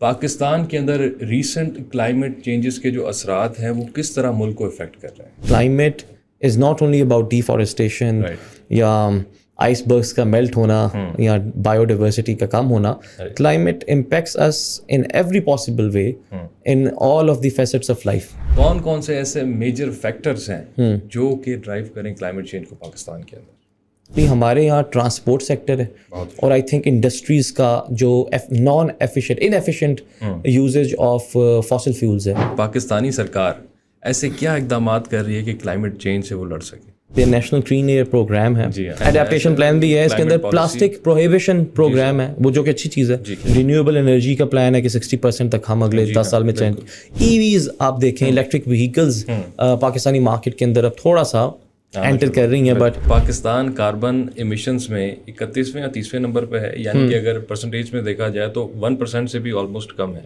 پاکستان کے اندر recent climate changes کے جو اثرات ہیں وہ کس طرح ملک کو افیکٹ کر رہے ہیں؟ Climate is not only about deforestation یا آئس برگس کا میلٹ ہونا یا بایو ڈائیورسٹی کا کم ہونا. Climate impacts is in every possible way in all of the facets of life. کون کون سے ایسے میجر فیکٹرز ہیں جو کہ ڈرائیو کریں کلائمیٹ چینج کو پاکستان کے اندر؟ ہمارے یہاں ٹرانسپورٹ سیکٹر ہے اور آئی تھنک انڈسٹریز کا جو انیفیشینٹ یوزیج آف فاسل فیولز ہے. پاکستانی سرکار ایسے کیا اقدامات کر رہی ہے کہ کلائمیٹ چینج سے وہ لڑ سکے؟ نیشنل کلین ایئر پروگرام ہے, اڈیپٹیشن پلان بھی ہے, اس کے اندر پلاسٹک پروہیبیشن پروگرام ہے, وہ جو کہ اچھی چیز ہے. رینیویبل انرجی کا پلان ہے کہ 60% تک ہم اگلے 10 سال میں چلیں. ای ویز آپ دیکھیں, الیکٹرک وہیکلز پاکستانی مارکیٹ کے اندر اب تھوڑا سا انٹر کر رہی ہیں. بٹ پاکستان کاربن ایمیشنز میں 31ویں یا 30ویں نمبر پہ ہے, یعنی کہ اگر پرسنٹیج میں دیکھا جائے تو 1% سے بھی آلموسٹ کم ہے.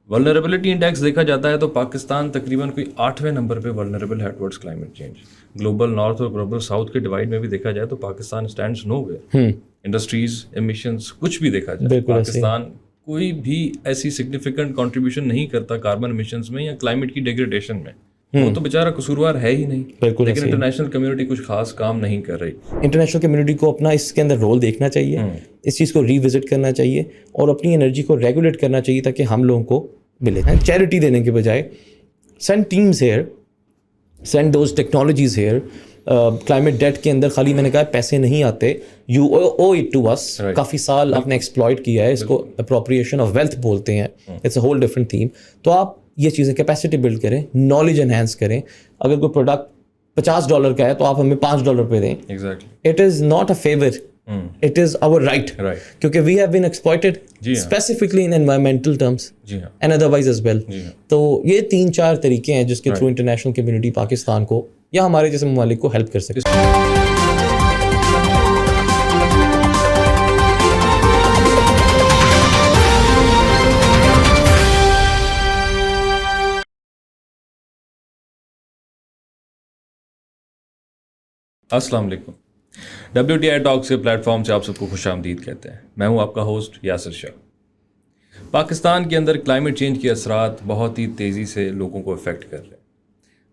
ولنریبلٹی انڈیکس دیکھا جاتا ہے تو پاکستان تقریباً کوئی 8ویں نمبر پہ ولنریبل ہے towards climate change. Global north اور گلوبل ساؤتھ کے ڈیوائڈ میں بھی دیکھا جائے تو Pakistan stands nowhere. Industries, emissions, کچھ بھی دیکھا جائے پاکستان کوئی بھی ایسی سگنیفیکنٹ کنٹریبیوشن نہیں کرتا کاربن ایمیشنز میں یا کلائمیٹ کی ڈیگریڈیشن میں. وہ تو بیچارہ قصوروار ہے ہی نہیں, لیکن انٹرنیشنل کمیونٹی کچھ خاص کام نہیں کر رہی. انٹرنیشنل کمیونٹی کو اپنا اس کے اندر رول دیکھنا چاہیے, اس چیز کو ری وزٹ کرنا چاہیے اور اپنی انرجی کو ریگولیٹ کرنا چاہیے تاکہ ہم لوگوں کو ملے. چیریٹی دینے کے بجائے send teams here, send those technologies here. Climate debt کے اندر خالی میں نے کہا پیسے نہیں آتے, you owe it to us. کافی سال آپ نے ایکسپلائٹ کیا ہے, اس کو اپروپریشن آف ویلتھ بولتے ہیں. It's a whole different theme. تو آپ یہ چیزیں کیپیسٹی بلڈ کریں, نالج انہینس کریں. اگر کوئی پروڈکٹ $50 کا ہے تو آپ ہمیں $5 پہ دیں. It is not a fever, it is our right. کیونکہ we have been exploited specifically in environmental terms and otherwise as well. تو یہ 3-4 طریقے ہیں جس کے تھرو انٹرنیشنل کمیونٹی پاکستان کو یا ہمارے جیسے ممالک کو ہیلپ کر سکتے. السلام علیکم. WTI ٹاکس کے پلیٹ فارم سے آپ سب کو خوش آمدید کہتے ہیں. میں ہوں آپ کا ہوسٹ یاسر شاہ. پاکستان کے اندر کلائمیٹ چینج کے اثرات بہت ہی تیزی سے لوگوں کو افیکٹ کر رہے ہیں.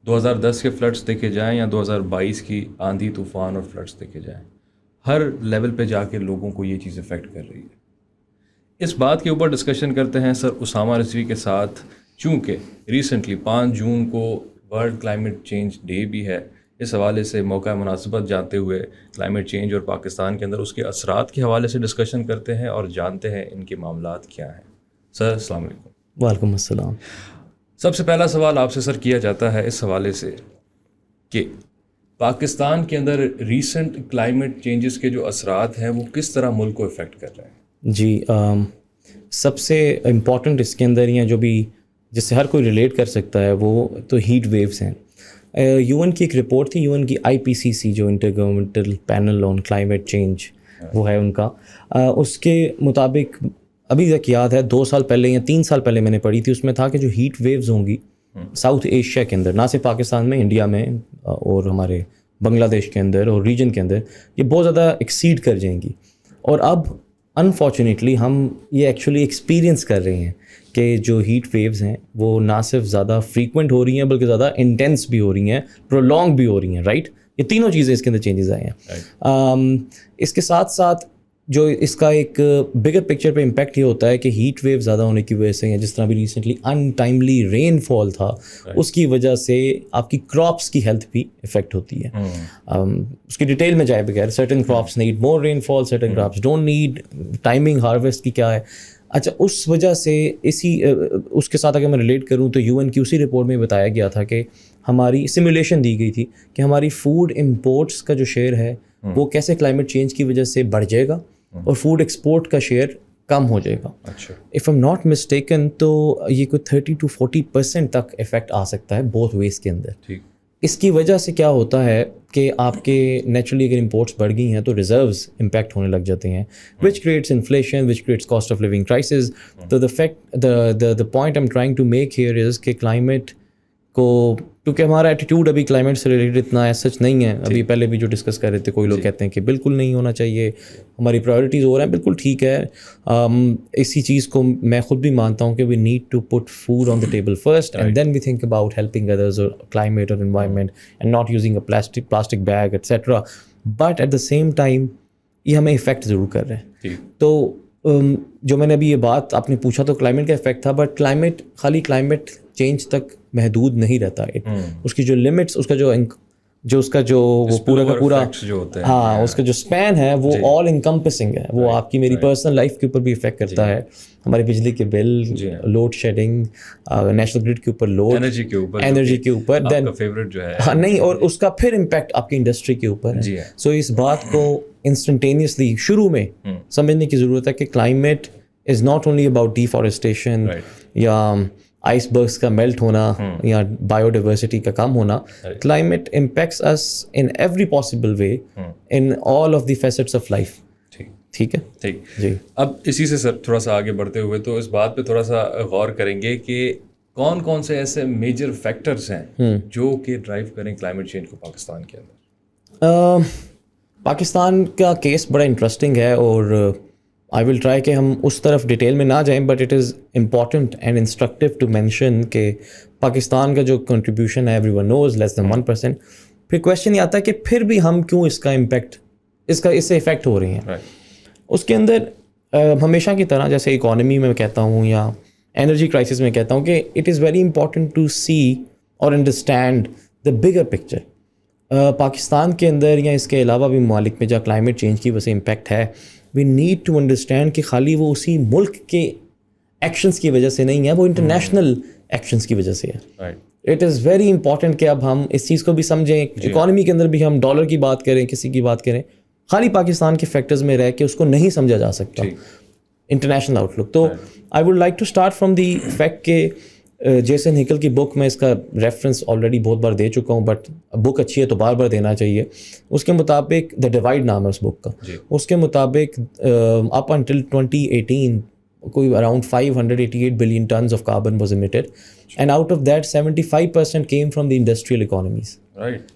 2010 کے فلڈس دیکھے جائیں یا 2022 کی آندھی طوفان اور فلڈس دیکھے جائیں, ہر لیول پہ جا کے لوگوں کو یہ چیز افیکٹ کر رہی ہے. اس بات کے اوپر ڈسکشن کرتے ہیں سر اسامہ رضوی کے ساتھ, چونکہ ریسنٹلی 5 جون کو ورلڈ کلائمیٹ چینج ڈے بھی ہے. اس حوالے سے موقع مناسبت جانتے ہوئے کلائمیٹ چینج اور پاکستان کے اندر اس کے اثرات کے حوالے سے ڈسکشن کرتے ہیں اور جانتے ہیں ان کے معاملات کیا ہیں. سر السلام علیکم. وعلیکم السلام. سب سے پہلا سوال آپ سے سر کیا جاتا ہے اس حوالے سے کہ پاکستان کے اندر ریسنٹ کلائمیٹ چینجز کے جو اثرات ہیں وہ کس طرح ملک کو افیکٹ کر رہے ہیں؟ جی, سب سے امپورٹنٹ اس کے اندر یا جو بھی جس سے ہر کوئی ریلیٹ کر سکتا ہے وہ تو ہیٹ ویوز ہیں. UN کی ایک رپورٹ تھی, UN کی IPCC جو intergovernmental panel on climate change وہ ہے ان کا, اس کے مطابق ابھی تک یاد ہے 2 سال پہلے یا 3 سال پہلے میں نے پڑھی تھی, اس میں تھا کہ جو ہیٹ ویوز ہوں گی ساؤتھ ایشیا کے اندر, نہ صرف پاکستان میں, انڈیا میں اور ہمارے بنگلہ دیش کے اندر اور ریجن کے اندر, یہ بہت زیادہ ایکسیڈ کر جائیں گی. اور اب انفارچونیٹلی ہم یہ ایکچولی ایکسپیرینس کر رہے ہیں کہ جو ہیٹ ویوز ہیں وہ نہ صرف زیادہ فریکوینٹ ہو رہی ہیں بلکہ زیادہ انٹینس بھی ہو رہی ہیں, پرولونگ بھی ہو رہی ہیں. رائٹ, یہ تینوں چیزیں اس کے اندر چینجز آئے ہیں. اس کے ساتھ ساتھ جو اس کا ایک بگر پکچر پہ امپیکٹ یہ ہوتا ہے کہ ہیٹ ویو زیادہ ہونے کی وجہ سے, جس طرح بھی ریسنٹلی ان ٹائملی رین فال تھا, اس کی وجہ سے آپ کی کراپس کی ہیلتھ بھی افیکٹ ہوتی ہے. اس کی ڈیٹیل میں جائے بغیر, certain crops need more rainfall, certain crops don't need. Timing harvest کی کیا ہے. اچھا, اس وجہ سے اس کے ساتھ اگر میں ریلیٹ کروں تو UN کی اسی رپورٹ میں بتایا گیا تھا کہ ہماری سیمولیشن دی گئی تھی کہ ہماری فوڈ امپورٹس کا جو شیئر ہے وہ کیسے کلائمیٹ چینج کی وجہ سے بڑھ جائے گا اور فوڈ ایکسپورٹ کا شیئر کم ہو جائے گا. اف ایم ناٹ مسٹیکن تو یہ کوئی 30 to 40% تک افیکٹ آ سکتا ہے بوتھ ویز کے اندر. اس کی وجہ سے کیا ہوتا ہے کہ آپ کے نیچرلی اگر امپورٹس بڑھ گئی ہیں تو ریزروز امپیکٹ ہونے لگ جاتے ہیں, which creates inflation, which creates cost of living crisis. تو the point I am trying to make here is کہ کلائمیٹ کو کیونکہ ہمارا ایٹیٹیوڈ ابھی کلائمیٹ سے ریلیٹڈ اتنا ایسا سچ نہیں ہے. ابھی پہلے بھی جو ڈسکس کر رہے تھے کوئی لوگ کہتے ہیں کہ بالکل نہیں ہونا چاہیے, ہماری پرائیورٹیز ہو رہے ہیں, بالکل ٹھیک ہے. اسی چیز کو میں خود بھی مانتا ہوں کہ we need to put food on the table first and then we think about helping others اور کلائمیٹ اور environment and not using a plastic bag etcetera. But at the same time یہ ہمیں افیکٹ ضرور کر رہے ہیں. تو جو میں نے ابھی یہ بات آپ نے پوچھا تو کلائمیٹ کا افیکٹ تھا, بٹ کلائمیٹ خالی کلائمیٹ چینج تک محدود نہیں رہتا. اس کی جو لمٹس, اس کا اس کا جو وہ پورا کا پورا ہاں اس کا جو اسپین ہے وہ آل انکمپسنگ ہے. وہ آپ کی میری پرسنل لائف کے اوپر بھی افیکٹ کرتا ہے, ہمارے بجلی کے بل, لوڈ شیڈنگ, نیشنل گرڈ کے اوپر لوڈ, انرجی کے اوپر, دین ہاں نہیں, اور اس کا پھر امپیکٹ آپ کی انڈسٹری کے اوپر ہے. سو اس بات کو انسٹنٹینیسلی شروع میں سمجھنے کی ضرورت ہے کہ climate is not only about deforestation یا آئس برگس کا میلٹ ہونا یا بایو ڈائیورسٹی کا کم ہونا. Climate impacts is in every possible way in all of the facets of life. ٹھیک ہے, ٹھیک جی. اب اسی سے سر تھوڑا سا آگے بڑھتے ہوئے تو اس بات پہ تھوڑا سا غور کریں گے کہ کون کون سے ایسے میجر فیکٹرز ہیں جو کہ ڈرائیو کریں کلائمیٹ چینج کو پاکستان کے اندر. پاکستان کا کیس بڑا انٹرسٹنگ ہے اور آئی ول ٹرائی کہ ہم اس طرف ڈیٹیل میں نہ جائیں, but it is important and instructive to mention کہ پاکستان کا جو کنٹریبیوشن ہے ایوری ون نوز لیس دین 1%. پھر کویشچن یہ آتا ہے کہ پھر بھی ہم کیوں اس کا امپیکٹ اس سے افیکٹ ہو رہی ہیں. اس کے اندر ہمیشہ کی طرح جیسے اکانومی میں کہتا ہوں یا انرجی کرائسس میں کہتا ہوں کہ it is very important to see اور understand the bigger picture. Pakistan کے اندر یا اس کے علاوہ بھی ممالک میں جہاں کلائمیٹ چینج کی وجہ سے امپیکٹ ہے, وی نیڈ ٹو انڈرسٹینڈ کہ خالی وہ اسی ملک کے ایکشنس کی وجہ سے نہیں ہے, وہ انٹرنیشنل ایکشنس کی وجہ سے ہے. اٹ از ویری امپورٹنٹ کہ اب ہم اس چیز کو بھی سمجھیں. اکانومی کے اندر بھی ہم ڈالر کی بات کریں, کسی کی بات کریں, خالی پاکستان کے فیکٹرز میں رہ کے اس کو نہیں سمجھا جا سکتا انٹرنیشنل آؤٹ لک. تو I would like to start from the fact کہ جیسن ہیکل کی بک میں اس کا ریفرنس آلریڈی بہت بار دے چکا ہوں, بٹ بک اچھی ہے تو بار بار دینا چاہیے. اس کے مطابق دا ڈیوائڈ نام ہے اس بک کا. اس کے مطابق اپ انٹل 2018 کوئی around 588 billion tons of carbon was emitted and out of that 75% came from the industrial economies.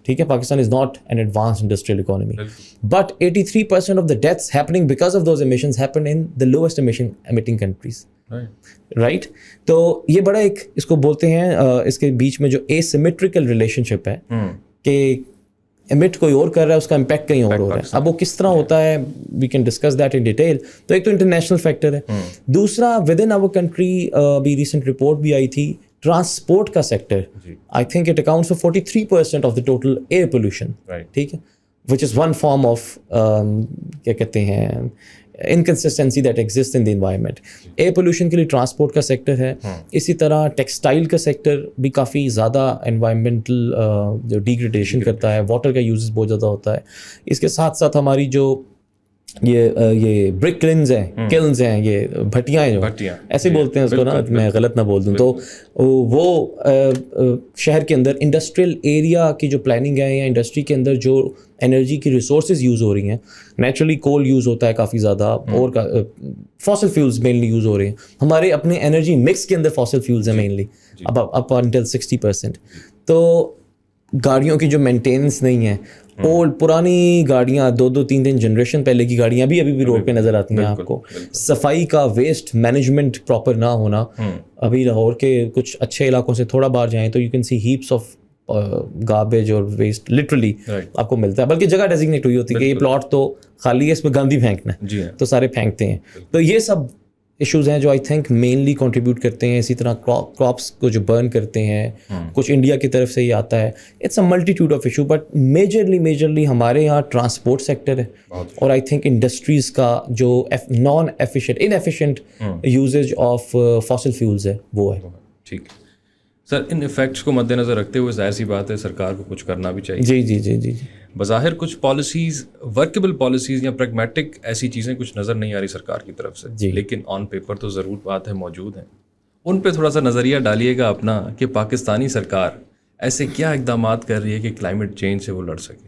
ٹھیک ہے, Pakistan is not an advanced industrial economy, but 83% of the deaths happening because of those emissions happen in the lowest emission emitting countries. Right, تو یہ بڑا ایک اس کو بولتے ہیں اس کے بیچ میں جو اے سیمیٹریکل ریلیشن شپ ہے کہ ایمٹ کوئی اور کر رہا ہے, اس کا امپیکٹ کہیں اور ہو رہا ہے. اب وہ کس طرح ہوتا ہے we can discuss that in detail. تو ایک تو انٹرنیشنل فیکٹر ہے. دوسرا ود ان آور کنٹری ابھی ریسنٹ رپورٹ بھی آئی تھی, ٹرانسپورٹ کا sector I think it accounts for 43% of the total air pollution. ٹھیک ہے, which is one form of کیا کہتے ہیں inconsistency that exist in the environment. Air pollution کے لیے ٹرانسپورٹ کا سیکٹر ہے. اسی طرح ٹیکسٹائل کا سیکٹر بھی کافی زیادہ انوائرمنٹل جو ڈیگریڈیشن کرتا ہے, واٹر کا یوزز بہت زیادہ ہوتا ہے. اس کے ساتھ ساتھ ہماری جو یہ برک کلنز ہیں, کلنز ہیں, یہ بھٹیاں ہیں, جو ایسے بولتے ہیں اس کو نا, میں غلط نہ بول دوں, تو وہ شہر کے اندر انڈسٹریل ایریا کی جو پلاننگ ہے یا انڈسٹری کے اندر جو انرجی کی ریسورسز یوز ہو رہی ہیں, نیچرلی کول یوز ہوتا ہے کافی زیادہ, اور فاسل فیولز مینلی یوز ہو رہے ہیں. ہمارے اپنے انرجی مکس کے اندر فاسل فیولز ہیں مینلی اپ انٹل 60%. تو گاڑیوں کی جو مینٹیننس نہیں ہے, اولڈ پرانی گاڑیاں 2-3 جنریشن پہلے کی گاڑیاں ابھی بھی روڈ پہ نظر آتی ہیں آپ کو. صفائی کا ویسٹ مینجمنٹ پراپر نہ ہونا. ابھی لاہور کے کچھ اچھے علاقوں سے تھوڑا باہر جائیں تو you can see heaps of garbage اور ویسٹ لٹرلی آپ کو ملتا ہے, بلکہ جگہ ڈیزگنیٹ ہوئی ہوتی ہے کہ یہ پلاٹ تو خالی ہے, اس میں گاندھی پھینکنا ہے, تو سارے پھینکتے ہیں. تو یہ سب ایشوز ہیں جو آئی تھنک مینلی کنٹریبیوٹ کرتے ہیں. اسی طرح کراپس کو جو برن کرتے ہیں, کچھ انڈیا کی طرف سے یہ آتا ہے. It's a multitude of issue, but majorly ہمارے یہاں ٹرانسپورٹ سیکٹر ہے, اور آئی تھنک انڈسٹریز کا جو non efficient inefficient usage of fossil fuels ہے وہ ہے. ٹھیک ہے سر, ان ایفیکٹس کو مد نظر رکھتے ہوئے ظاہر سی بات ہے سرکار کو کچھ کرنا بھی چاہیے. جی جی جی جی بظاہر کچھ پالیسیز, ورکیبل پالیسیز یا پریگمیٹک ایسی چیزیں کچھ نظر نہیں آ رہی سرکار کی طرف سے, لیکن آن پیپر تو ضرور بات ہے موجود ہیں. ان پہ تھوڑا سا نظریہ ڈالیے گا اپنا کہ پاکستانی سرکار ایسے کیا اقدامات کر رہی ہے کہ کلائمیٹ چینج سے وہ لڑ سکے.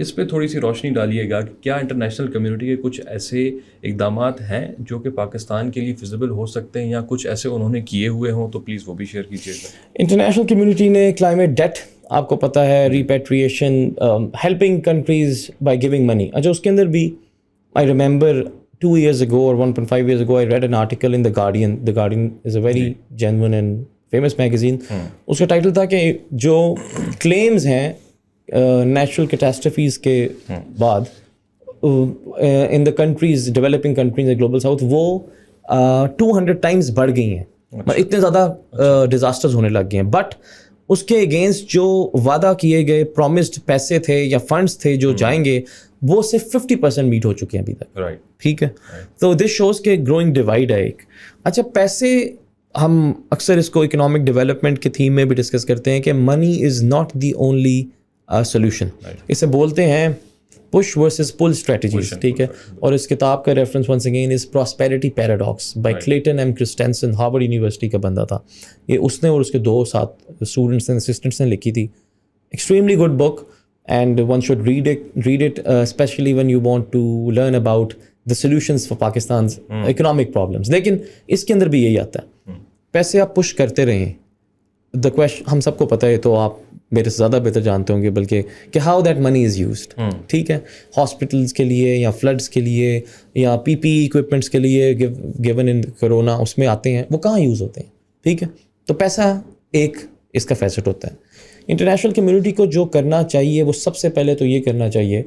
اس پہ تھوڑی سی روشنی ڈالیے گا کہ کیا انٹرنیشنل کمیونٹی کے کچھ ایسے اقدامات ہیں جو کہ پاکستان کے لیے فیزیبل ہو سکتے ہیں یا کچھ ایسے انہوں نے کیے ہوئے ہوں, تو پلیز وہ بھی شیئر کیجیے گا. انٹرنیشنل کمیونٹی نے کلائمیٹ ڈیٹ آپ کو پتہ ہے, repatriation, helping countries by giving money. اچھا اس کے اندر بھی I remember 2 years ago or 1.5 years ago I read an article in The Guardian. The Guardian is a very genuine and famous magazine. اس کا title تھا کہ جو کلیمز ہیں natural catastrophes کے بعد in the countries, developing countries global south, وہ 200 times بڑھ گئی ہیں. اتنے زیادہ ڈیزاسٹرز ہونے لگ گئے ہیں. بٹ اس کے اگینسٹ جو وعدہ کیے گئے پرومسڈ پیسے تھے یا فنڈس تھے جو جائیں گے, وہ صرف 50% میٹ ہو چکے ہیں ابھی تک. ٹھیک ہے, تو دس شوز کہ گروئنگ ڈیوائڈ ہے ایک. اچھا پیسے, ہم اکثر اس کو اکنامک ڈیولپمنٹ کے تھیم میں بھی ڈسکس کرتے ہیں کہ money is not the only solution. اسے بولتے ہیں پش ورسز پل اسٹریٹجیز. ٹھیک ہے, اور اس کتاب کا reference once again is prosperity paradox by Clayton M Christensen, Harvard University کا بندہ تھا یہ. اس نے اور اس کے 2 ساتھ اسٹوڈنٹس نے, اسسٹنٹس نے لکھی تھی. Extremely good book and one should read it especially when you want to learn about the solutions for Pakistan's economic problems. لیکن اس کے اندر بھی یہی آتا ہے, پیسے آپ پش کرتے رہیں. the question ہم سب کو پتہ ہے, تو آپ میرے سے زیادہ بہتر جانتے ہوں گے بلکہ, کہ how that money is used. ٹھیک ہے, ہاسپٹلس کے لیے یا فلڈس کے لیے یا PPE equipments کے لیے given in corona, اس میں آتے ہیں, وہ کہاں یوز ہوتے ہیں. ٹھیک ہے, تو پیسہ ایک اس کا فیسٹ ہوتا ہے. انٹرنیشنل کمیونٹی کو جو کرنا چاہیے وہ سب سے پہلے تو یہ کرنا چاہیے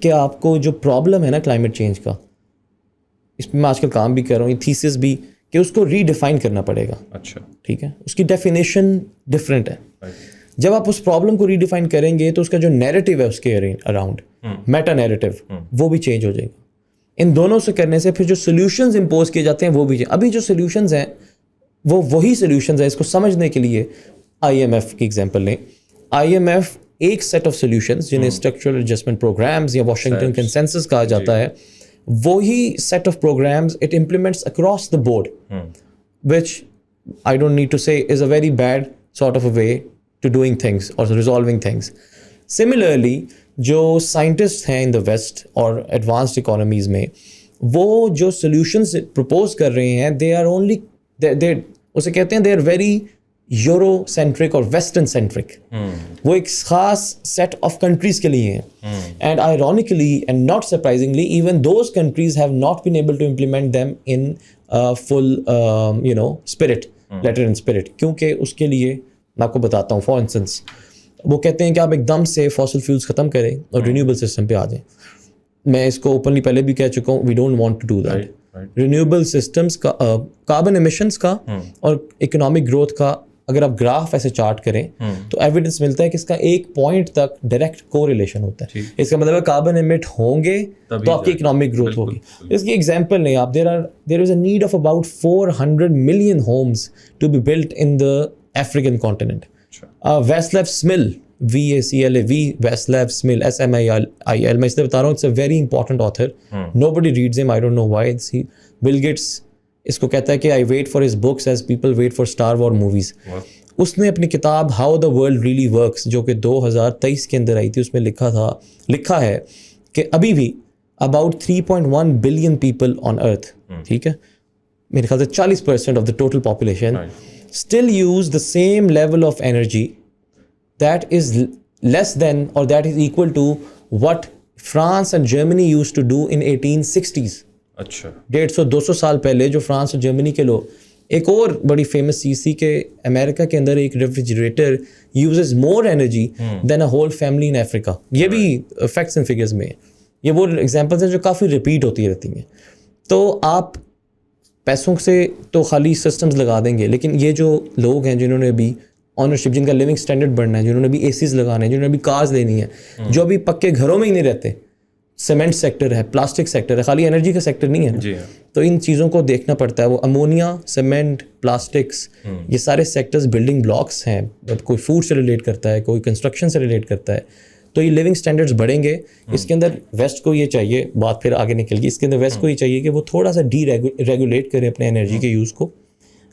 کہ آپ کو جو پرابلم ہے نا کلائمیٹ چینج کا, اس میں آج کل کام بھی کر رہا ہوں, یہ تھیسس بھی, کہ اس کو ری ڈیفائن کرنا پڑے گا. اچھا ٹھیک ہے, اس کی ڈیفینیشن ڈفرینٹ ہے. جب آپ اس پرابلم کو ری ڈیفائن کریں گے تو اس کا جو نیریٹو ہے اس کے اراؤنڈ, میٹا نیریٹو, وہ بھی چینج ہو جائے گا. ان دونوں سے کرنے سے پھر جو سولوشنز امپوز کیے جاتے ہیں وہ بھی, ابھی جو سولوشنز ہیں وہ وہی سولوشنز ہیں. اس کو سمجھنے کے لیے IMF کی ایگزامپل لیں. IMF ایک سیٹ آف سولوشنز جنہیں اسٹرکچرل ایڈجسٹمنٹ پروگرامز یا واشنگٹن کنسنسس کہا جاتا ہے, وہی set of programmes it implements across the board, which I don't need to say is a very bad sort of a way to doing things اور resolving things. Similarly جو scientist ہیں in the west اور advanced economies میں, وہ جو solutions propose کر رہے ہیں, دے آر اونلی, اسے کہتے ہیں they are very Eurocentric اور ویسٹرن سینٹرک. وہ ایک خاص سیٹ آف کنٹریز کے لیے ہیں. And ironically and not surprisingly even those countries have not been able to implement them in full spirit, letter in spirit. کیونکہ اس کے لیے میں آپ کو بتاتا ہوں, فار انسٹنس وہ کہتے ہیں کہ آپ ایک دم سے فاسل فیولس ختم کریں اور رینیوبل سسٹم پہ آ جائیں. میں اس کو اوپنلی پہلے بھی کہہ چکا ہوں, we don't want to do that. Renewable systems کا, کاربن ایمیشنس کا اور اکنامک گروتھ کا اگر آپ گراف ایسے چارٹ کریں تو ایویڈنس ملتا ہے کہ اس کا ایک پوائنٹ تک ڈائریکٹ کو ریلیشن ہوتا ہے. اس کا مطلب ہے کاربن ایمٹ ہوں گے تو آپ کی اکنامک گروتھ ہوگی. اس کی ایگزامپل نہیں آپ, there is a need of about 400 million homes to be built in the African continent. Vaclav Smil, VACLA, Vaclav Smil, SMIL, میں اس لیے بتا رہا ہوں, it's a very important author. Nobody reads hmm, I don't know why. Bill Gates اس کو کہتا ہے کہ I wait for his books as people wait for Star War movies. اس نے اپنی کتاب how the world really works, جو کہ 2023 کے اندر آئی تھی, اس میں لکھا ہے کہ ابھی بھی about 3.1 billion people on earth, ٹھیک ہے, میرے خیال سے 40% of the total population still use the same level of energy that is less than اور that is equal to what France and Germany use to do in 1860s. اچھا 150-200 سال پہلے جو فرانس اور جرمنی کے لوگ. ایک اور بڑی فیمس چیز تھی کہ امریکہ کے اندر ایک refrigerator uses more energy than a whole family in افریقہ. یہ بھی فیکٹس اینڈ فگرز میں, یہ وہ ایگزامپلس ہیں جو کافی ریپیٹ ہوتی رہتی ہیں. تو آپ پیسوں سے تو خالی سسٹمز لگا دیں گے, لیکن یہ جو لوگ ہیں جنہوں نے ابھی آنرشپ, جن کا لیونگ اسٹینڈرڈ بڑھنا ہے, جنہوں نے ابھی ACs لگانے ہیں, جنہوں نے ابھی کارز لینی ہے, جو ابھی پکے گھروں میں ہی نہیں رہتے, سیمنٹ سیکٹر ہے, پلاسٹک سیکٹر ہے, خالی انرجی کا سیکٹر نہیں ہے. تو ان چیزوں کو دیکھنا پڑتا ہے. وہ امونیا, سیمنٹ, پلاسٹکس, یہ سارے سیکٹرز بلڈنگ بلاکس ہیں. کوئی فوڈ سے ریلیٹ کرتا ہے, کوئی کنسٹرکشن سے ریلیٹ کرتا ہے. تو یہ لیونگ اسٹینڈرڈز بڑھیں گے. اس کے اندر ویسٹ کو یہ چاہیے, بات پھر آگے نکل گئی, اس کے اندر ویسٹ کو یہ چاہیے کہ وہ تھوڑا سا ریگولیٹ کرے اپنے انرجی کے یوز کو,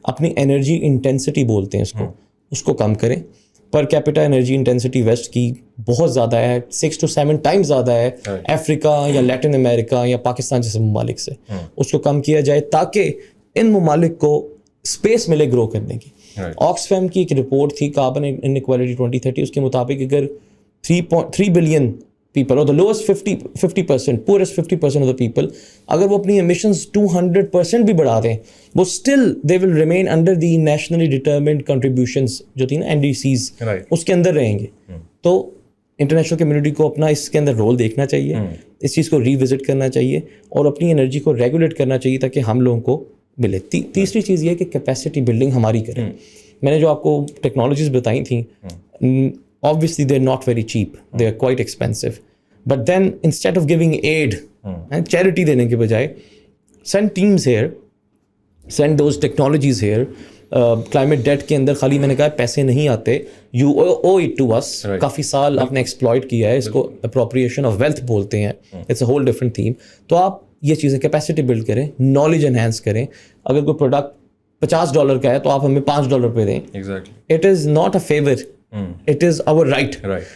اپنی انرجی انٹینسٹی بولتے ہیں اس کو کم کریں. Per capita energy intensity waste کی بہت زیادہ ہے, 6 to 7 ٹائمز زیادہ ہے افریقہ یا لیٹن امریکہ یا پاکستان جیسے ممالک سے. اس کو کم کیا جائے تاکہ ان ممالک کو اسپیس ملے گرو کرنے کی. آکسفیم کی ایک رپورٹ تھی کاربن انیکوالٹی 2030, اس کے مطابق اگر 3 بلین پیپل اور the lowest 50%, poorest 50% of the people, اگر وہ اپنی ایمیشنز 200% بھی بڑھا دیں, وہ still they will remain under the nationally determined contributions جو تھی نا NDCs, اس کے اندر رہیں گے. تو انٹرنیشنل کمیونٹی کو اپنا اس کے اندر رول دیکھنا چاہیے, اس چیز کو ریوزٹ کرنا چاہیے اور اپنی انرجی کو ریگولیٹ کرنا چاہیے تاکہ ہم لوگوں کو ملے. تیسری چیز یہ ہے کہ کیپیسٹی بلڈنگ ہماری کریں. میں نے جو آپ کو ٹیکنالوجیز بتائی تھیں, obviously they're not very cheap, they're quite expensive, but then instead of giving aid and charity دینے کے بجائے, send teams here, send those technologies here. climate debt کے اندر خالی میں نے کہا پیسے نہیں آتے, you owe it to us. کافی سال آپ نے ایکسپلائٹ کیا ہے, اس کو appropriation of wealth بولتے ہیں, it's a whole different theme. تو آپ یہ چیزیں کیپیسٹی بلڈ کریں, نالج انہینس کریں. اگر کوئی پروڈکٹ $50 کا ہے تو آپ ہمیں $5 پہ دیں. It is not a favor. It is our right.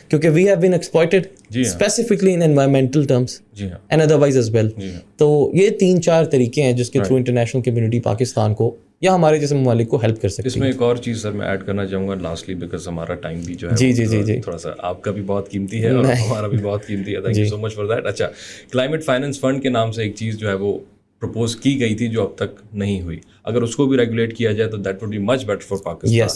کیونکہ we have been exploited specifically in environmental terms and otherwise as well. تو یہ 3-4 طریقے ہیں جس کے تھرو انٹرنیشنل کمیونٹی پاکستان کو یا ہمارے جیسے ممالک کو ہیلپ کر سکتی ہے. اس میں ایک اور چیز سر میں ایڈ کرنا چاہوں گا لاسٹلی, بیکاز ہمارا ٹائم بھی جو ہے تھوڑا سا آپ کا بھی بہت قیمتی ہے اور ہمارا بھی بہت قیمتی ہے. Thank you so much for that. اچھا, کلائمیٹ فائنینس فنڈ کے نام سے ایک چیز جو ہے وہ پرپوز کی گئی تھی جو اب تک نہیں ہوئی, اگر اس کو بھی ریگولیٹ کیا جائے تو that would be much better for Pakistan.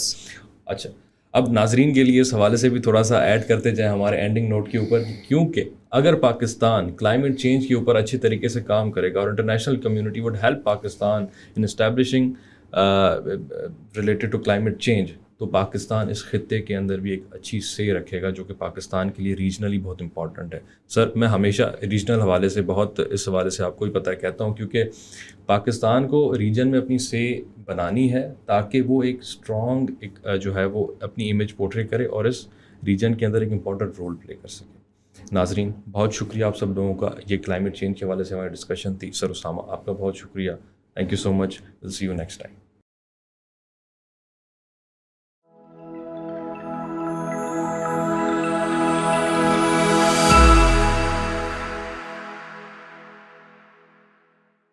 اچھا, اب ناظرین کے لیے اس حوالے سے بھی تھوڑا سا ایڈ کرتے جائیں ہمارے اینڈنگ نوٹ کے اوپر, کیونکہ اگر پاکستان کلائمیٹ چینج کے اوپر اچھی طریقے سے کام کرے گا اور international community would help Pakistan in establishing related to climate change, تو پاکستان اس خطے کے اندر بھی ایک اچھی سے رکھے گا جو کہ پاکستان کے لیے ریجنلی بہت امپورٹنٹ ہے. سر میں ہمیشہ ریجنل حوالے سے بہت اس حوالے سے آپ کو ہی پتہ کہتا ہوں, کیونکہ پاکستان کو ریجن میں اپنی سے بنانی ہے تاکہ وہ ایک اسٹرانگ ایک جو ہے وہ اپنی امیج پورٹری کرے اور اس ریجن کے اندر ایک امپورٹنٹ رول پلے کر سکے. ناظرین بہت شکریہ آپ سب لوگوں کا, یہ کلائمیٹ چینج کے حوالے سے ہماری ڈسکشن تھی. سر اسامہ آپ کا بہت شکریہ, thank you so much, will see you next time.